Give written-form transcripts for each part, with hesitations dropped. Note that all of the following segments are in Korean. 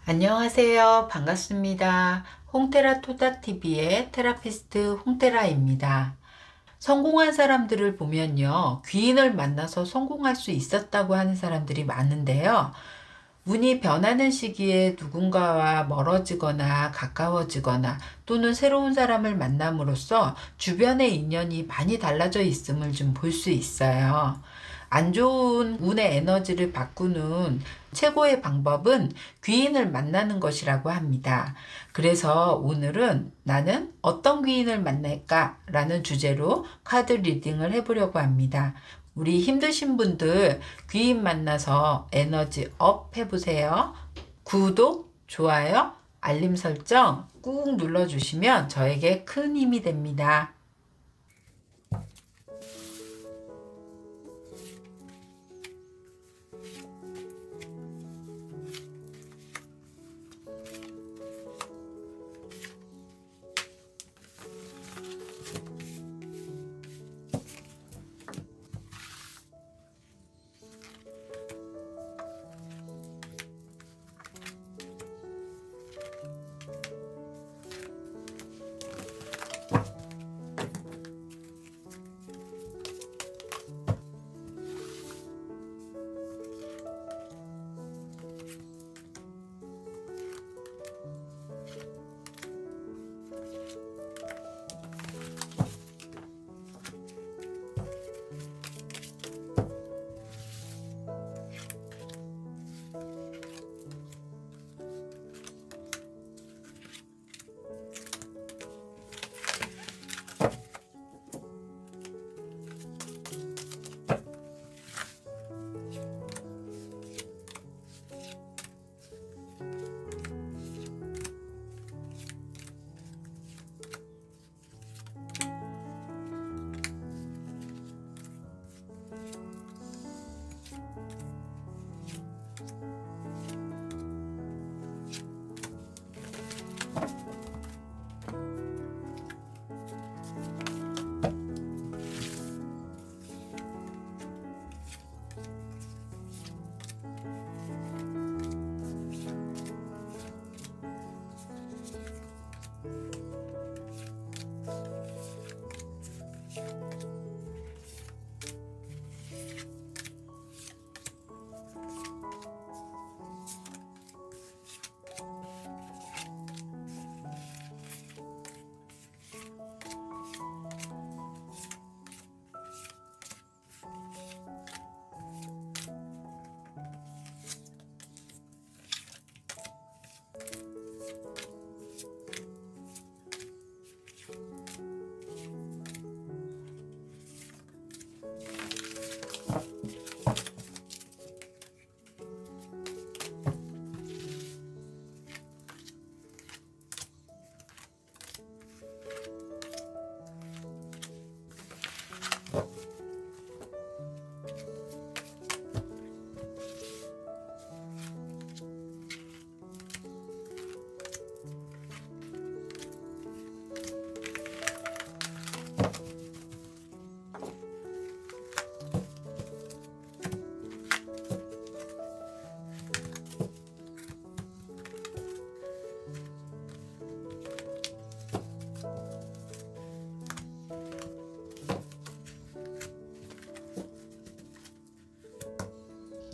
안녕하세요. 반갑습니다. 홍테라 토닥TV의 테라피스트 홍테라입니다. 성공한 사람들을 보면요. 귀인을 만나서 성공할 수 있었다고 하는 사람들이 많은데요. 운이 변하는 시기에 누군가와 멀어지거나 가까워지거나 또는 새로운 사람을 만남으로써 주변의 인연이 많이 달라져 있음을 좀 볼 수 있어요. 안 좋은 운의 에너지를 바꾸는 최고의 방법은 귀인을 만나는 것이라고 합니다. 그래서 오늘은 나는 어떤 귀인을 만날까? 라는 주제로 카드 리딩을 해보려고 합니다. 우리 힘드신 분들 귀인 만나서 에너지 업 해보세요. 구독, 좋아요, 알림 설정 꾹 눌러주시면 저에게 큰 힘이 됩니다.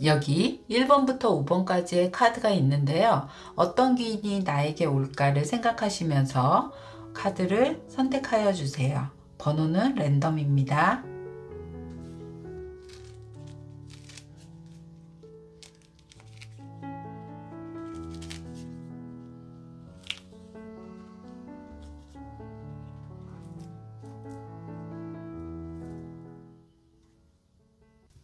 여기 1번부터 5번까지의 카드가 있는데요. 어떤 귀인이 나에게 올까를 생각하시면서 카드를 선택하여 주세요. 번호는 랜덤입니다.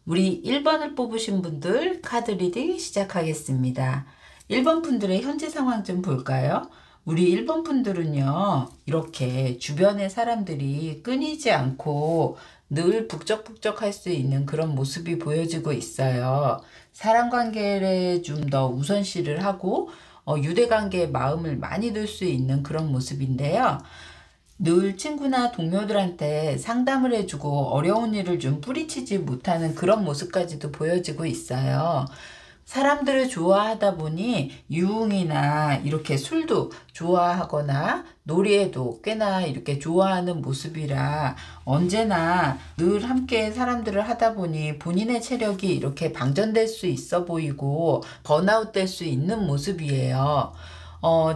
우리 1번을 뽑으신 분들 카드 리딩 시작하겠습니다. 1번 분들의 현재 상황 좀 볼까요? 우리 1번 분들은요, 이렇게 주변의 사람들이 끊이지 않고 늘 북적북적 할 수 있는 그런 모습이 보여지고 있어요. 사람관계에 좀 더 우선시를 하고 유대관계에 마음을 많이 둘 수 있는 그런 모습인데요. 늘 친구나 동료들한테 상담을 해주고 어려운 일을 좀 뿌리치지 못하는 그런 모습까지도 보여지고 있어요. 사람들을 좋아하다 보니 유흥이나 이렇게 술도 좋아하거나 놀이에도 꽤나 이렇게 좋아하는 모습이라 언제나 늘 함께 사람들을 하다 보니 본인의 체력이 이렇게 방전될 수 있어 보이고 번아웃 될 수 있는 모습이에요.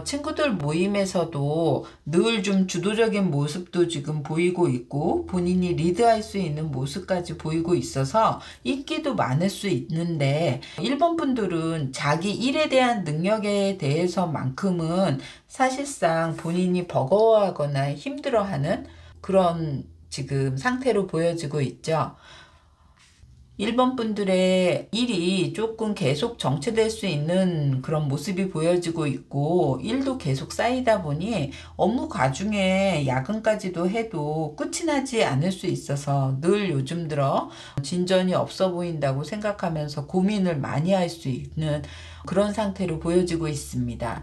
친구들 모임에서도 늘 좀 주도적인 모습도 지금 보이고 있고 본인이 리드할 수 있는 모습까지 보이고 있어서 인기도 많을 수 있는데 1번 분들은 자기 일에 대한 능력에 대해서만큼은 사실상 본인이 버거워하거나 힘들어하는 그런 지금 상태로 보여지고 있죠. 1번 분들의 일이 조금 계속 정체될 수 있는 그런 모습이 보여지고 있고 일도 계속 쌓이다 보니 업무 과중에 야근까지도 해도 끝이 나지 않을 수 있어서 늘 요즘 들어 진전이 없어 보인다고 생각하면서 고민을 많이 할 수 있는 그런 상태로 보여지고 있습니다.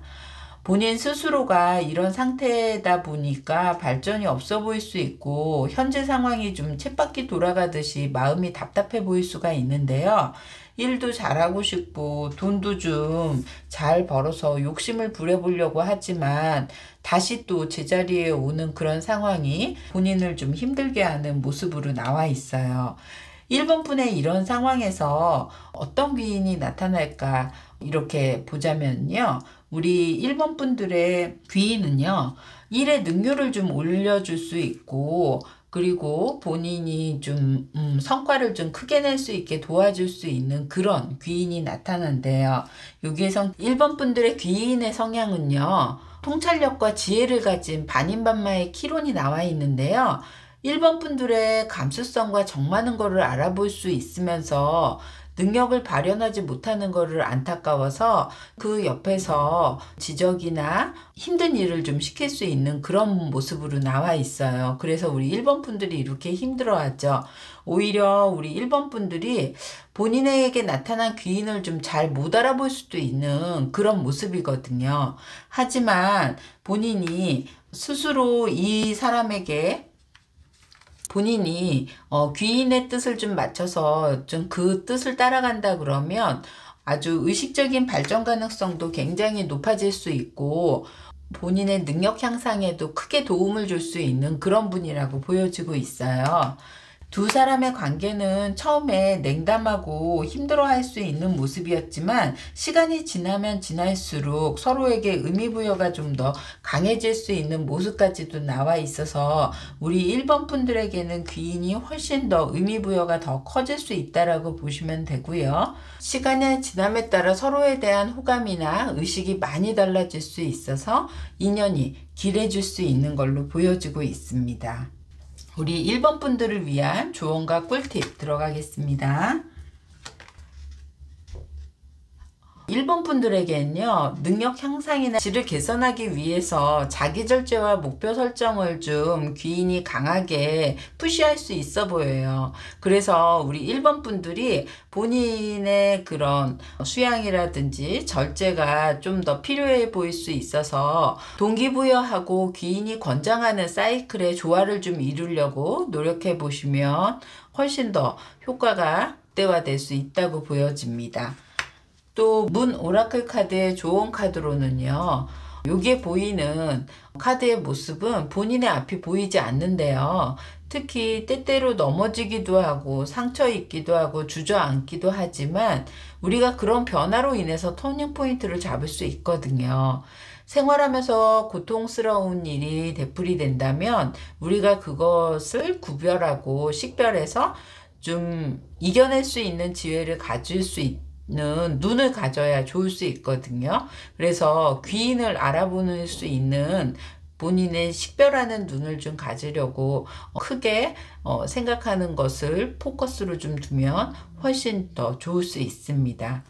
본인 스스로가 이런 상태다 보니까 발전이 없어 보일 수 있고 현재 상황이 좀 쳇바퀴 돌아가듯이 마음이 답답해 보일 수가 있는데요. 일도 잘하고 싶고 돈도 좀 잘 벌어서 욕심을 부려보려고 하지만 다시 또 제자리에 오는 그런 상황이 본인을 좀 힘들게 하는 모습으로 나와 있어요. 1번 분의 이런 상황에서 어떤 귀인이 나타날까 이렇게 보자면요. 우리 1번 분들의 귀인은요. 일의 능률을 좀 올려줄 수 있고 그리고 본인이 좀 성과를 좀 크게 낼 수 있게 도와줄 수 있는 그런 귀인이 나타난대요. 여기에서 1번 분들의 귀인의 성향은요. 통찰력과 지혜를 가진 반인반마의 키론이 나와 있는데요. 1번 분들의 감수성과 정 많은 거를 알아볼 수 있으면서 능력을 발현하지 못하는 거를 안타까워서 그 옆에서 지적이나 힘든 일을 좀 시킬 수 있는 그런 모습으로 나와 있어요. 그래서 우리 1번 분들이 이렇게 힘들어하죠. 오히려 우리 1번 분들이 본인에게 나타난 귀인을 좀 잘 못 알아볼 수도 있는 그런 모습이거든요. 하지만 본인이 스스로 이 사람에게 본인이 귀인의 뜻을 좀 맞춰서 좀 그 뜻을 따라간다 그러면 아주 의식적인 발전 가능성도 굉장히 높아질 수 있고 본인의 능력 향상에도 크게 도움을 줄 수 있는 그런 분이라고 보여지고 있어요. 두 사람의 관계는 처음에 냉담하고 힘들어할 수 있는 모습이었지만 시간이 지나면 지날수록 서로에게 의미부여가 좀 더 강해질 수 있는 모습까지도 나와 있어서 우리 1번 분들에게는 귀인이 훨씬 더 의미부여가 더 커질 수 있다라고 보시면 되고요. 시간의 지남에 따라 서로에 대한 호감이나 의식이 많이 달라질 수 있어서 인연이 길어질 수 있는 걸로 보여지고 있습니다. 우리 1번 분들을 위한 조언과 꿀팁 들어가겠습니다. 1번 분들에게는요. 능력 향상이나 질을 개선하기 위해서 자기 절제와 목표 설정을 좀 귀인이 강하게 푸시할 수 있어 보여요. 그래서 우리 1번 분들이 본인의 그런 수양이라든지 절제가 좀 더 필요해 보일 수 있어서 동기부여하고 귀인이 권장하는 사이클의 조화를 좀 이루려고 노력해 보시면 훨씬 더 효과가 극대화될 수 있다고 보여집니다. 또 문 오라클 카드의 조언 카드로는요. 여기에 보이는 카드의 모습은 본인의 앞이 보이지 않는데요. 특히 때때로 넘어지기도 하고 상처 입기도 하고 주저앉기도 하지만 우리가 그런 변화로 인해서 터닝 포인트를 잡을 수 있거든요. 생활하면서 고통스러운 일이 되풀이 된다면 우리가 그것을 구별하고 식별해서 좀 이겨낼 수 있는 지혜를 가질 수 있는 눈을 가져야 좋을 수 있거든요. 그래서 귀인을 알아보는 수 있는 본인의 식별하는 눈을 좀 가지려고 크게 생각하는 것을 포커스로 좀 두면 훨씬 더 좋을 수 있습니다.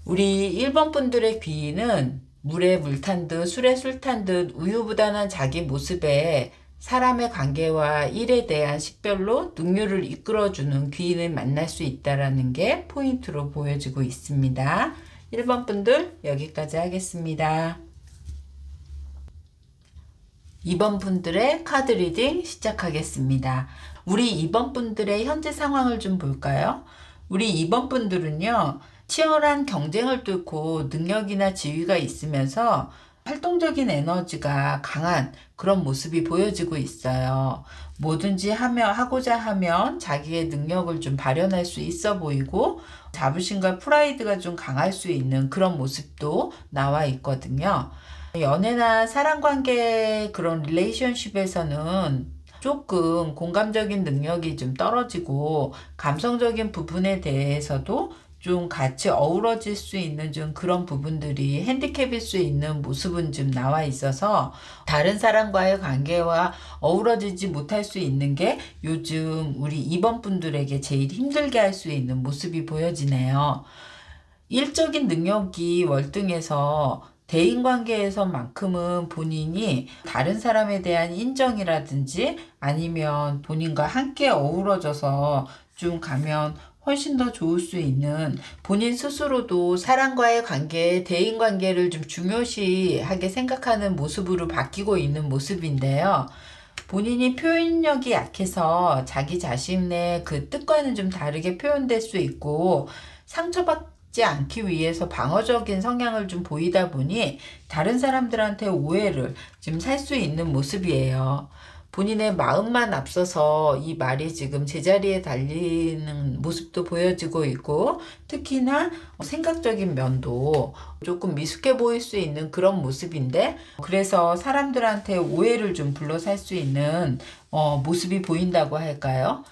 우리 1번 분들의 귀인은 물에 물 탄 듯 술에 술 탄 듯 우유부단한 자기 모습에 사람의 관계와 일에 대한 식별로 능률을 이끌어주는 귀인을 만날 수 있다는 게 포인트로 보여지고 있습니다. 1번 분들 여기까지 하겠습니다. 2번 분들의 카드 리딩 시작하겠습니다. 우리 2번 분들의 현재 상황을 좀 볼까요? 우리 2번 분들은요, 치열한 경쟁을 뚫고 능력이나 지위가 있으면서 활동적인 에너지가 강한 그런 모습이 보여지고 있어요. 뭐든지 하고자 하면 자기의 능력을 좀 발현할 수 있어 보이고 자부심과 프라이드가 좀 강할 수 있는 그런 모습도 나와 있거든요. 연애나 사랑관계 그런 릴레이션십에서는 조금 공감적인 능력이 좀 떨어지고 감성적인 부분에 대해서도 좀 같이 어우러질 수 있는 좀 그런 부분들이 핸디캡일 수 있는 모습은 좀 나와 있어서 다른 사람과의 관계와 어우러지지 못할 수 있는 게 요즘 우리 2번 분들에게 제일 힘들게 할 수 있는 모습이 보여지네요. 일적인 능력이 월등해서 대인관계에서만큼은 본인이 다른 사람에 대한 인정이라든지 아니면 본인과 함께 어우러져서 좀 가면 훨씬 더 좋을 수 있는 본인 스스로도 사람과의 관계, 대인관계를 좀 중요시하게 생각하는 모습으로 바뀌고 있는 모습인데요. 본인이 표현력이 약해서 자기 자신의 그 뜻과는 좀 다르게 표현될 수 있고 상처받지 않기 위해서 방어적인 성향을 좀 보이다 보니 다른 사람들한테 오해를 좀 살 수 있는 모습이에요. 본인의 마음만 앞서서 이 말이 지금 제자리에 달리는 모습도 보여지고 있고 특히나 생각적인 면도 조금 미숙해 보일 수 있는 그런 모습인데 그래서 사람들한테 오해를 좀 불러살 수 있는 모습이 보인다고 할까요?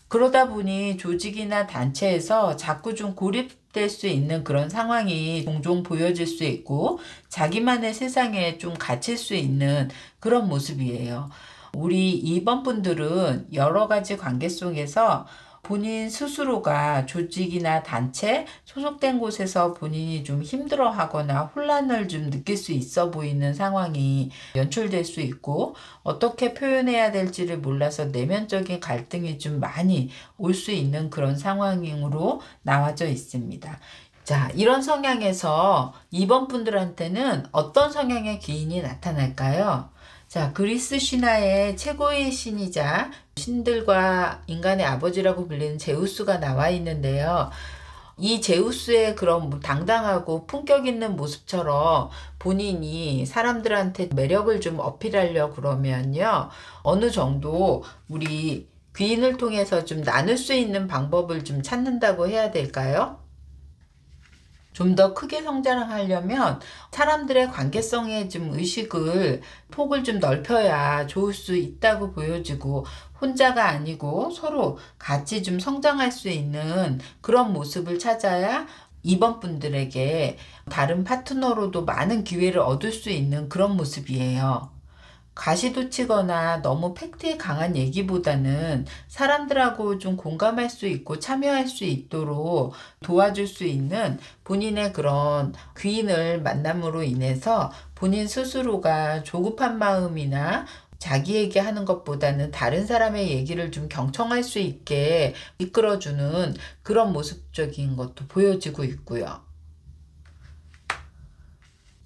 그러다 보니 조직이나 단체에서 자꾸 좀 고립될 수 있는 그런 상황이 종종 보여질 수 있고 자기만의 세상에 좀 갇힐 수 있는 그런 모습이에요. 우리 2번 분들은 여러 가지 관계 속에서 본인 스스로가 조직이나 단체, 소속된 곳에서 본인이 좀 힘들어 하거나 혼란을 좀 느낄 수 있어 보이는 상황이 연출될 수 있고 어떻게 표현해야 될지를 몰라서 내면적인 갈등이 좀 많이 올 수 있는 그런 상황으로 나와져 있습니다. 자, 이런 성향에서 2번 분들한테는 어떤 성향의 기인이 나타날까요? 자, 그리스 신화의 최고의 신이자 신들과 인간의 아버지라고 불리는 제우스가 나와 있는데요. 이 제우스의 그런 당당하고 품격 있는 모습처럼 본인이 사람들한테 매력을 좀 어필하려 그러면요. 어느 정도 우리 귀인을 통해서 좀 나눌 수 있는 방법을 좀 찾는다고 해야 될까요? 좀 더 크게 성장하려면 사람들의 관계성의 좀 폭을 좀 넓혀야 좋을 수 있다고 보여지고 혼자가 아니고 서로 같이 좀 성장할 수 있는 그런 모습을 찾아야 2번 분들에게 다른 파트너로도 많은 기회를 얻을 수 있는 그런 모습이에요. 가시돋치거나 너무 팩트에 강한 얘기보다는 사람들하고 좀 공감할 수 있고 참여할 수 있도록 도와줄 수 있는 본인의 그런 귀인을 만남으로 인해서 본인 스스로가 조급한 마음이나 자기 얘기하는 것보다는 다른 사람의 얘기를 좀 경청할 수 있게 이끌어주는 그런 모습적인 것도 보여지고 있고요.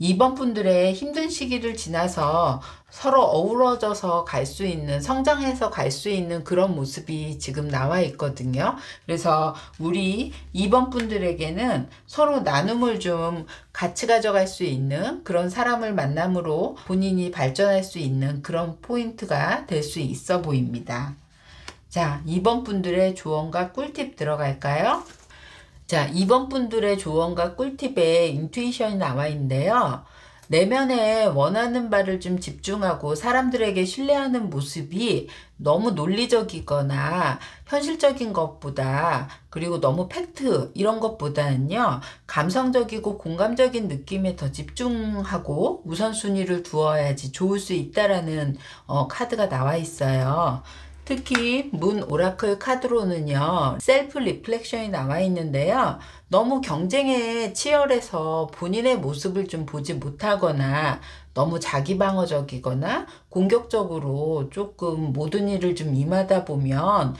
2번 분들의 힘든 시기를 지나서 서로 어우러져서 갈 수 있는, 성장해서 갈 수 있는 그런 모습이 지금 나와 있거든요. 그래서 우리 2번 분들에게는 서로 나눔을 좀 같이 가져갈 수 있는 그런 사람을 만남으로 본인이 발전할 수 있는 그런 포인트가 될 수 있어 보입니다. 자, 2번 분들의 조언과 꿀팁 들어갈까요? 자, 2번 분들의 조언과 꿀팁에 인투이션이 나와 있는데요. 내면에 원하는 바를 좀 집중하고 사람들에게 신뢰하는 모습이 너무 논리적이거나 현실적인 것보다 그리고 너무 팩트 이런 것보다는요. 감성적이고 공감적인 느낌에 더 집중하고 우선순위를 두어야지 좋을 수 있다라는 카드가 나와 있어요. 특히 문 오라클 카드로는요. 셀프 리플렉션이 나와 있는데요. 너무 경쟁에 치열해서 본인의 모습을 좀 보지 못하거나 너무 자기 방어적이거나 공격적으로 조금 모든 일을 좀 임하다 보면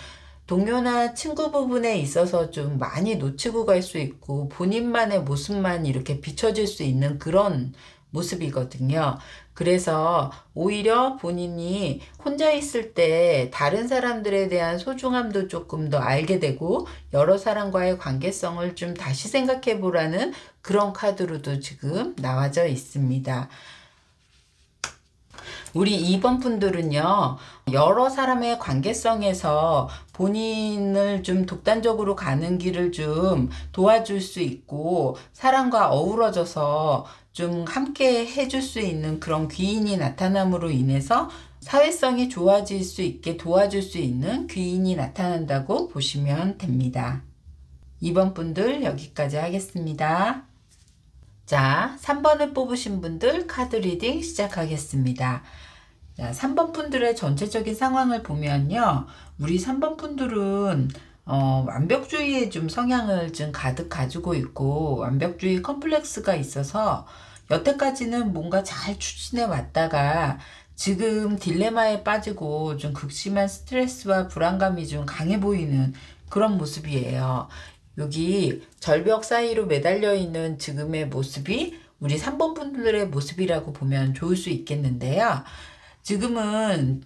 동료나 친구 부분에 있어서 좀 많이 놓치고 갈 수 있고 본인만의 모습만 이렇게 비춰질 수 있는 그런 모습이거든요. 그래서 오히려 본인이 혼자 있을 때 다른 사람들에 대한 소중함도 조금 더 알게 되고 여러 사람과의 관계성을 좀 다시 생각해 보라는 그런 카드로도 지금 나와져 있습니다. 우리 2번 분들은요, 여러 사람의 관계성에서 본인을 좀 독단적으로 가는 길을 좀 도와줄 수 있고, 사람과 어우러져서 좀 함께 해줄 수 있는 그런 귀인이 나타남으로 인해서 사회성이 좋아질 수 있게 도와줄 수 있는 귀인이 나타난다고 보시면 됩니다. 2번 분들 여기까지 하겠습니다. 자, 3번을 뽑으신 분들 카드 리딩 시작하겠습니다. 자, 3번 분들의 전체적인 상황을 보면요. 우리 3번 분들은 완벽주의의 좀 성향을 좀 가득 가지고 있고 완벽주의 컴플렉스가 있어서 여태까지는 뭔가 잘 추진해 왔다가 지금 딜레마에 빠지고 좀 극심한 스트레스와 불안감이 좀 강해 보이는 그런 모습이에요. 여기 절벽 사이로 매달려 있는 지금의 모습이 우리 3번 분들의 모습이라고 보면 좋을 수 있겠는데요. 지금은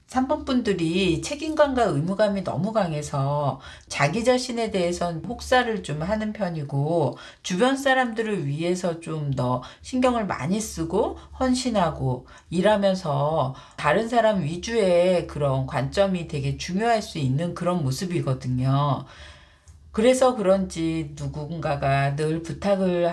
3번 분들이 책임감과 의무감이 너무 강해서 자기 자신에 대해선 혹사를 좀 하는 편이고 주변 사람들을 위해서 좀 더 신경을 많이 쓰고 헌신하고 일하면서 다른 사람 위주의 그런 관점이 되게 중요할 수 있는 그런 모습이거든요. 그래서 그런지 누군가가 늘 부탁을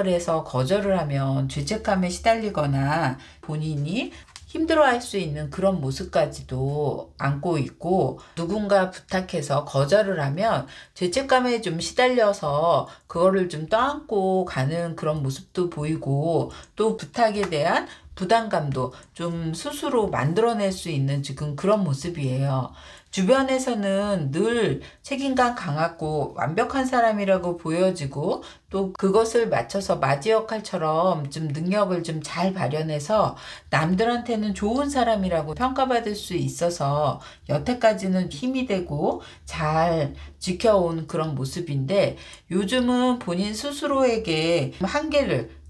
해서 거절을 하면 죄책감에 시달리거나 본인이 힘들어할 수 있는 그런 모습까지도 안고 있고 누군가 부탁해서 거절을 하면 죄책감에 좀 시달려서 그거를 좀 떠안고 가는 그런 모습도 보이고 또 부탁에 대한 부담감도 좀 스스로 만들어낼 수 있는 지금 그런 모습이에요. 주변에서는 늘 책임감 강하고 완벽한 사람이라고 보여지고 또 그것을 맞춰서 마지 역할처럼 좀 능력을 좀 잘 발현해서 남들한테는 좋은 사람이라고 평가받을 수 있어서 여태까지는 힘이 되고 잘 지켜온 그런 모습인데 요즘은 본인 스스로에게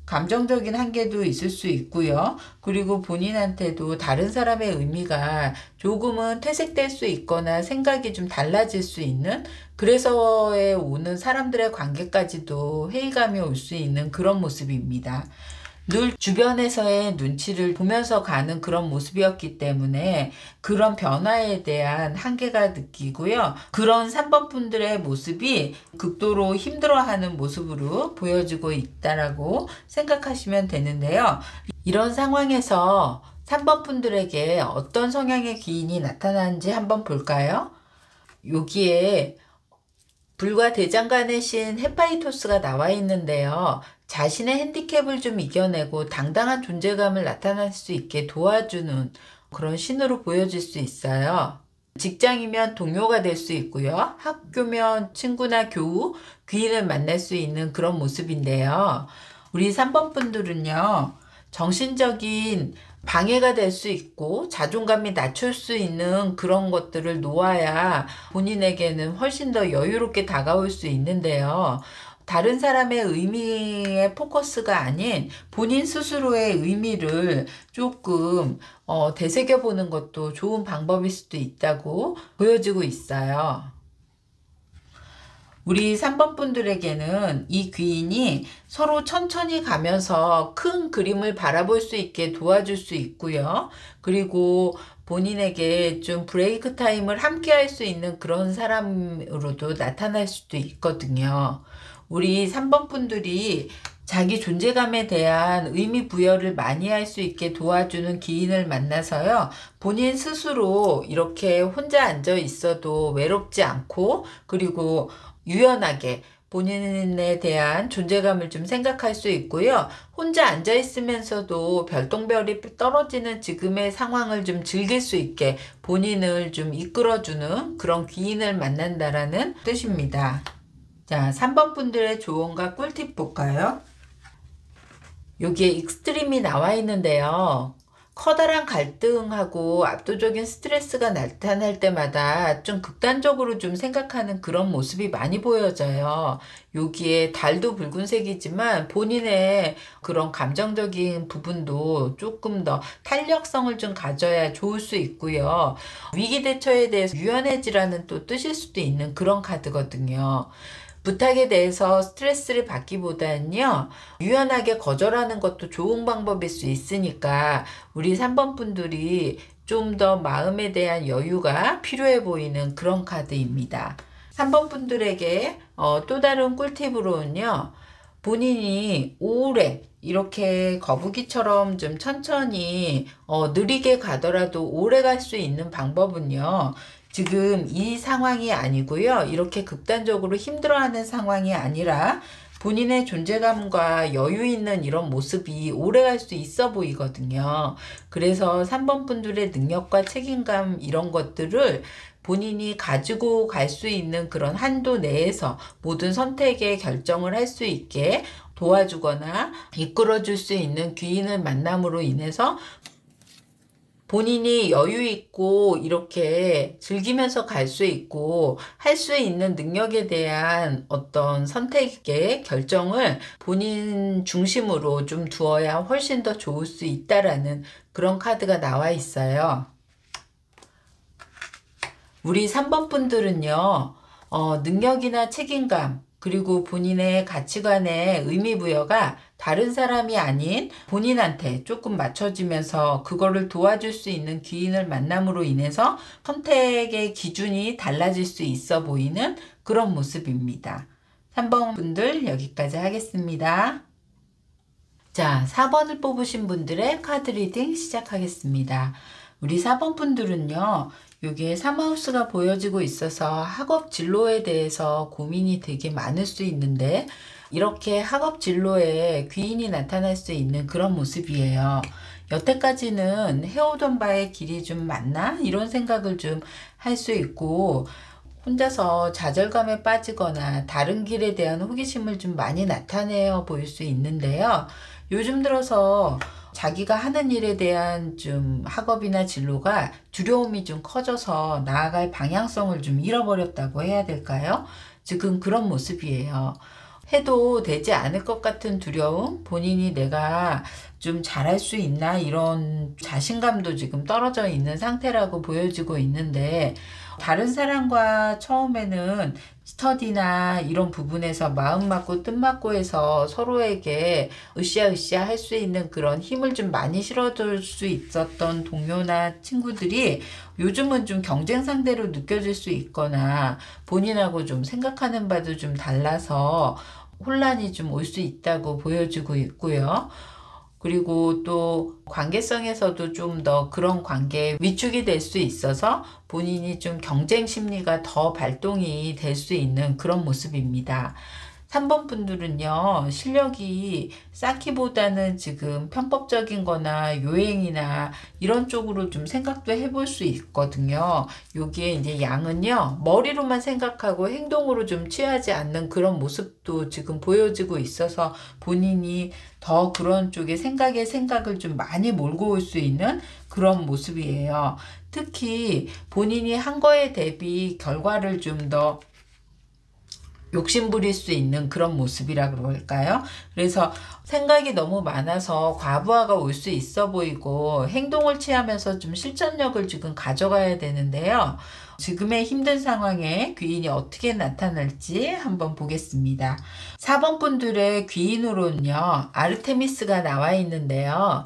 감정적인 한계도 있을 수 있고요. 그리고 본인한테도 다른 사람의 의미가 조금은 퇴색될 수 있거나 생각이 좀 달라질 수 있는 그래서에 오는 사람들의 관계까지도 회의감이 올 수 있는 그런 모습입니다. 늘 주변에서의 눈치를 보면서 가는 그런 모습이었기 때문에 그런 변화에 대한 한계가 느끼고요. 그런 3번 분들의 모습이 극도로 힘들어하는 모습으로 보여지고 있다라고 생각하시면 되는데요. 이런 상황에서 3번 분들에게 어떤 성향의 귀인이 나타나는지 한번 볼까요? 여기에 불과 대장간의 신 헤파이토스가 나와 있는데요. 자신의 핸디캡을 좀 이겨내고 당당한 존재감을 나타낼 수 있게 도와주는 그런 신으로 보여질 수 있어요. 직장이면 동료가 될 수 있고요. 학교면 친구나 교우, 귀인을 만날 수 있는 그런 모습인데요. 우리 3번 분들은요. 정신적인 방해가 될 수 있고 자존감이 낮출 수 있는 그런 것들을 놓아야 본인에게는 훨씬 더 여유롭게 다가올 수 있는데요. 다른 사람의 의미의 포커스가 아닌 본인 스스로의 의미를 조금 되새겨보는 것도 좋은 방법일 수도 있다고 보여지고 있어요. 우리 3번 분들에게는 이 귀인이 서로 천천히 가면서 큰 그림을 바라볼 수 있게 도와줄 수 있고요. 그리고 본인에게 좀 브레이크 타임을 함께 할 수 있는 그런 사람으로도 나타날 수도 있거든요. 우리 3번 분들이 자기 존재감에 대한 의미 부여를 많이 할 수 있게 도와주는 귀인을 만나서요. 본인 스스로 이렇게 혼자 앉아 있어도 외롭지 않고 그리고 유연하게 본인에 대한 존재감을 좀 생각할 수 있고요. 혼자 앉아 있으면서도 별똥별이 떨어지는 지금의 상황을 좀 즐길 수 있게 본인을 좀 이끌어주는 그런 귀인을 만난다라는 뜻입니다. 자, 3번 분들의 조언과 꿀팁 볼까요? 여기에 익스트림이 나와 있는데요. 커다란 갈등하고 압도적인 스트레스가 나타날 때마다 좀 극단적으로 좀 생각하는 그런 모습이 많이 보여져요. 여기에 달도 붉은색이지만 본인의 그런 감정적인 부분도 조금 더 탄력성을 좀 가져야 좋을 수 있고요. 위기 대처에 대해서 유연해지라는 또 뜻일 수도 있는 그런 카드거든요. 부탁에 대해서 스트레스를 받기보다는요, 유연하게 거절하는 것도 좋은 방법일 수 있으니까 우리 3번 분들이 좀 더 마음에 대한 여유가 필요해 보이는 그런 카드입니다. 3번 분들에게 또 다른 꿀팁으로는요, 본인이 오래 이렇게 거북이처럼 좀 천천히 느리게 가더라도 오래 갈 수 있는 방법은요, 지금 이 상황이 아니고요. 이렇게 극단적으로 힘들어하는 상황이 아니라 본인의 존재감과 여유 있는 이런 모습이 오래갈 수 있어 보이거든요. 그래서 3번 분들의 능력과 책임감 이런 것들을 본인이 가지고 갈 수 있는 그런 한도 내에서 모든 선택의 결정을 할 수 있게 도와주거나 이끌어줄 수 있는 귀인을 만남으로 인해서 본인이 여유 있고 이렇게 즐기면서 갈 수 있고 할 수 있는 능력에 대한 어떤 선택의 결정을 본인 중심으로 좀 두어야 훨씬 더 좋을 수 있다라는 그런 카드가 나와 있어요. 우리 3번 분들은요, 능력이나 책임감, 그리고 본인의 가치관의 의미부여가 다른 사람이 아닌 본인한테 조금 맞춰지면서 그거를 도와줄 수 있는 귀인을 만남으로 인해서 선택의 기준이 달라질 수 있어 보이는 그런 모습입니다. 3번 분들 여기까지 하겠습니다. 자, 4번을 뽑으신 분들의 카드 리딩 시작하겠습니다. 우리 4번 분들은요, 여기에 3하우스가 보여지고 있어서 학업 진로에 대해서 고민이 되게 많을 수 있는데 이렇게 학업 진로에 귀인이 나타날 수 있는 그런 모습이에요. 여태까지는 해오던 바의 길이 좀 맞나? 이런 생각을 좀 할 수 있고 혼자서 좌절감에 빠지거나 다른 길에 대한 호기심을 좀 많이 나타내어 보일 수 있는데요. 요즘 들어서 자기가 하는 일에 대한 좀 학업이나 진로가 두려움이 좀 커져서 나아갈 방향성을 좀 잃어버렸다고 해야 될까요? 지금 그런 모습이에요. 해도 되지 않을 것 같은 두려움, 본인이 내가 좀 잘할 수 있나 이런 자신감도 지금 떨어져 있는 상태라고 보여지고 있는데 다른 사람과 처음에는 스터디나 이런 부분에서 마음 맞고 뜻 맞고 해서 서로에게 으쌰으쌰 할 수 있는 그런 힘을 좀 많이 실어줄 수 있었던 동료나 친구들이 요즘은 좀 경쟁 상대로 느껴질 수 있거나 본인하고 좀 생각하는 바도 좀 달라서 혼란이 좀 올 수 있다고 보여지고 있고요. 그리고 또 관계성에서도 좀 더 그런 관계에 위축이 될 수 있어서 본인이 좀 경쟁 심리가 더 발동이 될 수 있는 그런 모습입니다. 3번 분들은요, 실력이 쌓기보다는 지금 편법적인 거나 요행이나 이런 쪽으로 좀 생각도 해볼 수 있거든요. 여기에 이제 양은요, 머리로만 생각하고 행동으로 좀 취하지 않는 그런 모습도 지금 보여지고 있어서 본인이 더 그런 쪽에 생각을 좀 많이 몰고 올 수 있는 그런 모습이에요. 특히 본인이 한 거에 대비 결과를 좀 더 욕심부릴 수 있는 그런 모습이라 그럴까요? 그래서 생각이 너무 많아서 과부하가 올 수 있어 보이고 행동을 취하면서 좀 실천력을 지금 가져가야 되는데요. 지금의 힘든 상황에 귀인이 어떻게 나타날지 한번 보겠습니다. 4번 분들의 귀인으로는요, 아르테미스가 나와 있는데요.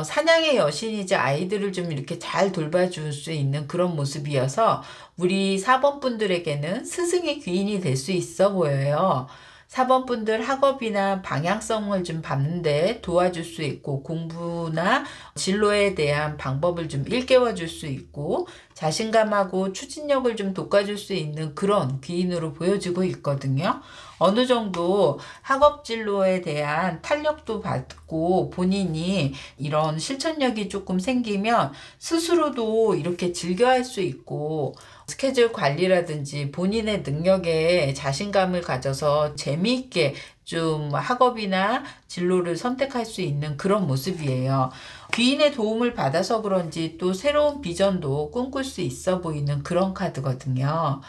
사냥의 여신이자 아이들을 좀 이렇게 잘 돌봐줄 수 있는 그런 모습이어서 우리 4번 분들에게는 스승의 귀인이 될 수 있어 보여요. 4번 분들 학업이나 방향성을 좀 받는데 도와줄 수 있고 공부나 진로에 대한 방법을 좀 일깨워 줄 수 있고 자신감하고 추진력을 좀 돋궈줄 수 있는 그런 귀인으로 보여지고 있거든요. 어느 정도 학업 진로에 대한 탄력도 받고 본인이 이런 실천력이 조금 생기면 스스로도 이렇게 즐겨할 수 있고 스케줄 관리라든지 본인의 능력에 자신감을 가져서 재미있게 좀 학업이나 진로를 선택할 수 있는 그런 모습이에요. 귀인의 도움을 받아서 그런지 또 새로운 비전도 꿈꿀 수 있어 보이는 그런 카드거든요.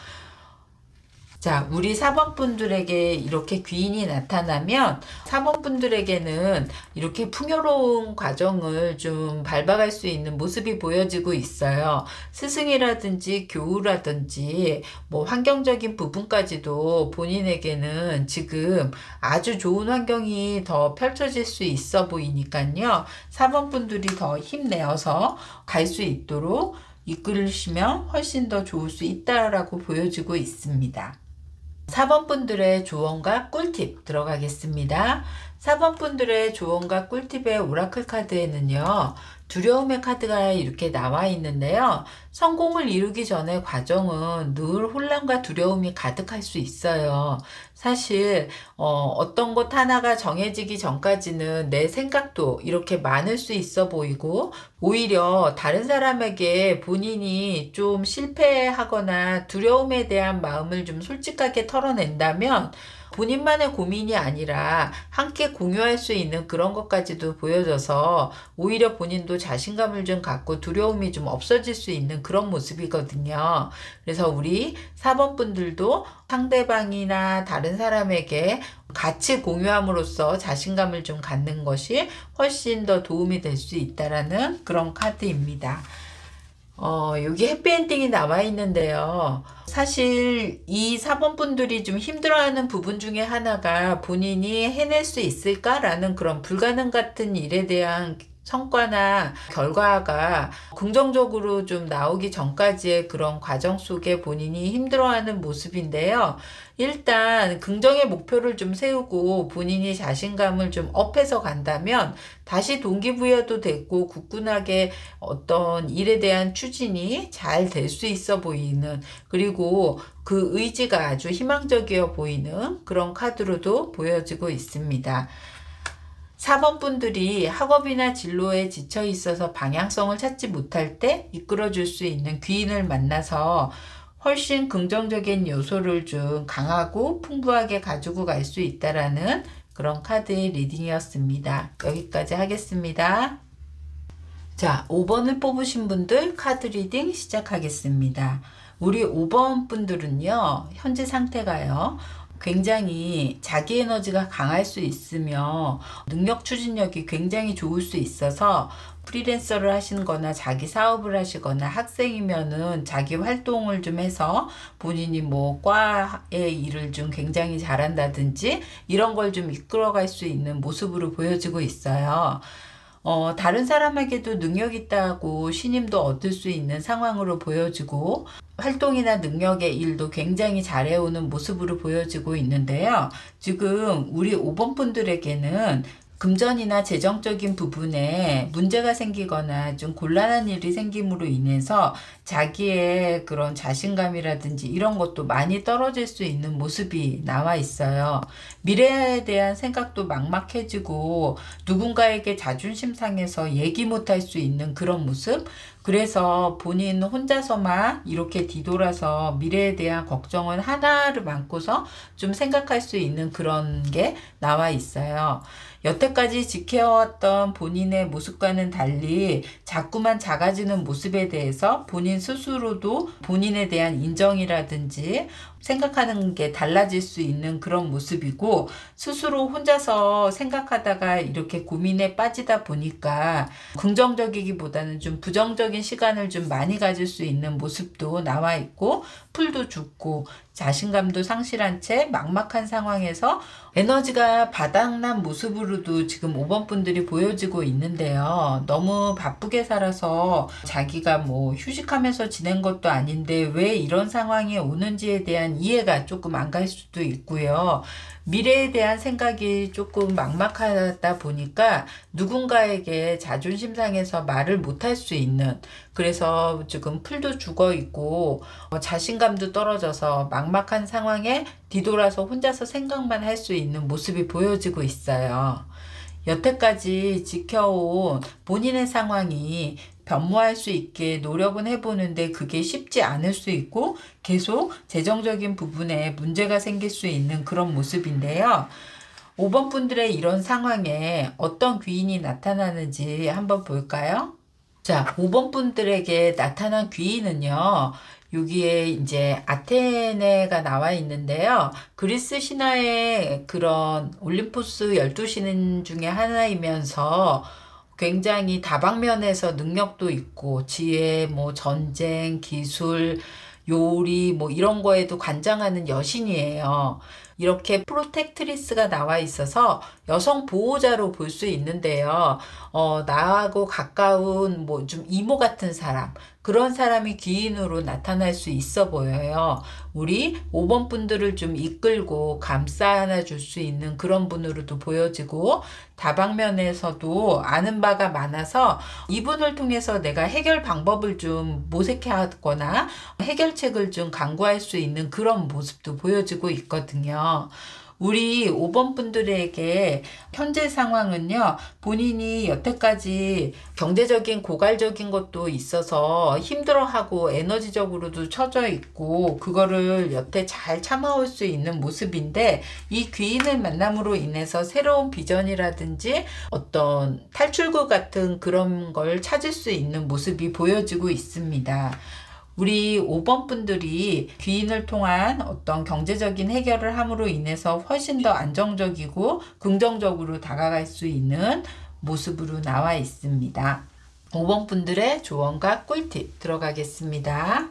자, 우리 4번 분들에게 이렇게 귀인이 나타나면 4번 분들에게는 이렇게 풍요로운 과정을 좀 밟아갈 수 있는 모습이 보여지고 있어요. 스승이라든지 교우라든지 뭐 환경적인 부분까지도 본인에게는 지금 아주 좋은 환경이 더 펼쳐질 수 있어 보이니까요. 4번 분들이 더 힘내어서 갈 수 있도록 이끌으시면 훨씬 더 좋을 수 있다라고 보여지고 있습니다. 4번 분들의 조언과 꿀팁 들어가겠습니다. 4번 분들의 조언과 꿀팁의 오라클 카드에는요. 두려움의 카드가 이렇게 나와 있는데요. 성공을 이루기 전의 과정은 늘 혼란과 두려움이 가득할 수 있어요. 사실 어떤 것 하나가 정해지기 전까지는 내 생각도 이렇게 많을 수 있어 보이고 오히려 다른 사람에게 본인이 좀 실패하거나 두려움에 대한 마음을 좀 솔직하게 털어낸다면 본인만의 고민이 아니라 함께 공유할 수 있는 그런 것까지도 보여져서 오히려 본인도 자신감을 좀 갖고 두려움이 좀 없어질 수 있는 그런 모습이거든요. 그래서 우리 4번 분들도 상대방이나 다른 사람에게 같이 공유함으로써 자신감을 좀 갖는 것이 훨씬 더 도움이 될 수 있다라는 그런 카드입니다. 여기 해피엔딩이 나와 있는데요. 사실 이 4번 분들이 좀 힘들어하는 부분 중에 하나가 본인이 해낼 수 있을까라는 그런 불가능 같은 일에 대한 성과나 결과가 긍정적으로 좀 나오기 전까지의 그런 과정 속에 본인이 힘들어하는 모습인데요. 일단 긍정의 목표를 좀 세우고 본인이 자신감을 좀 업해서 간다면 다시 동기부여도 되고 굳건하게 어떤 일에 대한 추진이 잘 될 수 있어 보이는, 그리고 그 의지가 아주 희망적이어 보이는 그런 카드로도 보여지고 있습니다. 4번 분들이 학업이나 진로에 지쳐 있어서 방향성을 찾지 못할 때 이끌어줄 수 있는 귀인을 만나서 훨씬 긍정적인 요소를 좀 강하고 풍부하게 가지고 갈 수 있다라는 그런 카드의 리딩이었습니다. 여기까지 하겠습니다. 자, 5번을 뽑으신 분들 카드 리딩 시작하겠습니다. 우리 5번 분들은요, 현재 상태가요, 굉장히 자기 에너지가 강할 수 있으며 능력 추진력이 굉장히 좋을 수 있어서 프리랜서를 하시는 거나 자기 사업을 하시거나 학생이면은 자기 활동을 좀 해서 본인이 뭐 과의 일을 좀 굉장히 잘한다든지 이런 걸 좀 이끌어갈 수 있는 모습으로 보여지고 있어요. 다른 사람에게도 능력 있다고 신임도 얻을 수 있는 상황으로 보여지고 활동이나 능력의 일도 굉장히 잘해오는 모습으로 보여지고 있는데요. 지금 우리 5번 분들에게는 금전이나 재정적인 부분에 문제가 생기거나 좀 곤란한 일이 생김으로 인해서 자기의 그런 자신감이라든지 이런 것도 많이 떨어질 수 있는 모습이 나와 있어요. 미래에 대한 생각도 막막해지고 누군가에게 자존심 상해서 얘기 못할 수 있는 그런 모습, 그래서 본인 혼자서만 이렇게 뒤돌아서 미래에 대한 걱정은 하나를 안고서 좀 생각할 수 있는 그런 게 나와 있어요. 여태까지 지켜왔던 본인의 모습과는 달리 자꾸만 작아지는 모습에 대해서 본인 스스로도 본인에 대한 인정이라든지 생각하는 게 달라질 수 있는 그런 모습이고, 스스로 혼자서 생각하다가 이렇게 고민에 빠지다 보니까 긍정적이기보다는 좀 부정적인 시간을 좀 많이 가질 수 있는 모습도 나와 있고, 풀도 죽고 자신감도 상실한 채 막막한 상황에서 에너지가 바닥난 모습으로도 지금 5번 분들이 보여지고 있는데요. 너무 바쁘게 살아서 자기가 뭐 휴식하면서 지낸 것도 아닌데 왜 이런 상황이 오는지에 대한 이해가 조금 안 갈 수도 있고요. 미래에 대한 생각이 조금 막막하다 보니까 누군가에게 자존심 상해서 말을 못할 수 있는, 그래서 지금 풀도 죽어 있고 자신감도 떨어져서 막막한 상황에 뒤돌아서 혼자서 생각만 할 수 있는 모습이 보여지고 있어요. 여태까지 지켜온 본인의 상황이 변모할 수 있게 노력은 해보는데 그게 쉽지 않을 수 있고 계속 재정적인 부분에 문제가 생길 수 있는 그런 모습인데요. 5번 분들의 이런 상황에 어떤 귀인이 나타나는지 한번 볼까요? 자, 5번 분들에게 나타난 귀인은요. 여기에 이제 아테네가 나와 있는데요. 그리스 신화의 그런 올림포스 12신 중에 하나이면서 굉장히 다방면에서 능력도 있고 지혜, 뭐 전쟁, 기술, 요리 뭐 이런 거에도 관장하는 여신이에요. 이렇게 프로텍트리스가 나와 있어서 여성 보호자로 볼 수 있는데요. 나하고 가까운 뭐 좀 이모 같은 사람, 그런 사람이 귀인으로 나타날 수 있어 보여요. 우리 5번 분들을 좀 이끌고 감싸 안아 줄 수 있는 그런 분으로도 보여지고, 다방면에서도 아는 바가 많아서 이분을 통해서 내가 해결 방법을 좀 모색해 하거나 해결책을 좀 강구할 수 있는 그런 모습도 보여지고 있거든요. 우리 5번 분들에게 현재 상황은요, 본인이 여태까지 경제적인 고갈적인 것도 있어서 힘들어하고 에너지적으로도 처져 있고 그거를 여태 잘 참아올 수 있는 모습인데, 이 귀인을 만남으로 인해서 새로운 비전이라든지 어떤 탈출구 같은 그런 걸 찾을 수 있는 모습이 보여지고 있습니다. 우리 5번 분들이 귀인을 통한 어떤 경제적인 해결을 함으로 인해서 훨씬 더 안정적이고 긍정적으로 다가갈 수 있는 모습으로 나와 있습니다. 5번 분들의 조언과 꿀팁 들어가겠습니다.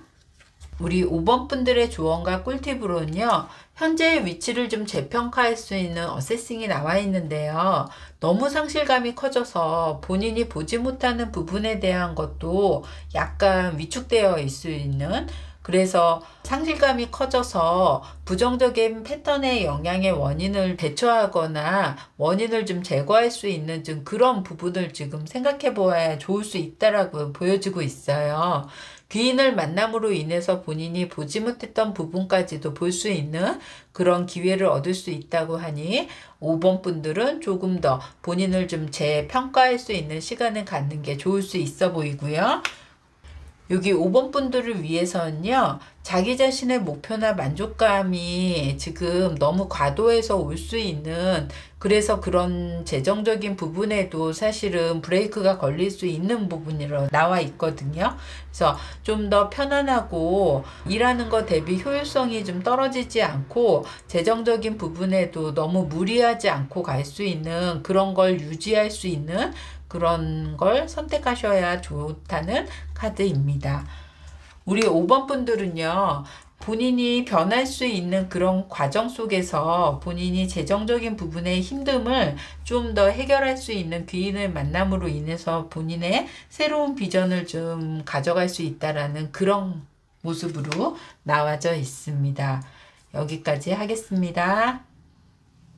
우리 5번 분들의 조언과 꿀팁으로는요, 현재의 위치를 좀 재평가할 수 있는 어세싱이 나와 있는데요. 너무 상실감이 커져서 본인이 보지 못하는 부분에 대한 것도 약간 위축되어 있을 수 있는, 그래서 상실감이 커져서 부정적인 패턴의 영향의 원인을 대처하거나 원인을 좀 제거할 수 있는 좀 그런 부분을 지금 생각해 보아야 좋을 수 있다라고 보여지고 있어요. 귀인을 만남으로 인해서 본인이 보지 못했던 부분까지도 볼 수 있는 그런 기회를 얻을 수 있다고 하니 5번 분들은 조금 더 본인을 좀 재평가할 수 있는 시간을 갖는 게 좋을 수 있어 보이고요. 여기 5번 분들을 위해서는요, 자기 자신의 목표나 만족감이 지금 너무 과도해서 올 수 있는, 그래서 그런 재정적인 부분에도 사실은 브레이크가 걸릴 수 있는 부분이라 나와 있거든요. 그래서 좀 더 편안하고 일하는 것 대비 효율성이 좀 떨어지지 않고 재정적인 부분에도 너무 무리하지 않고 갈 수 있는 그런 걸 유지할 수 있는 그런 걸 선택하셔야 좋다는 카드입니다. 우리 5번 분들은요, 본인이 변할 수 있는 그런 과정 속에서 본인이 재정적인 부분의 힘듦을 좀 더 해결할 수 있는 귀인을 만남으로 인해서 본인의 새로운 비전을 좀 가져갈 수 있다라는 그런 모습으로 나와져 있습니다. 여기까지 하겠습니다.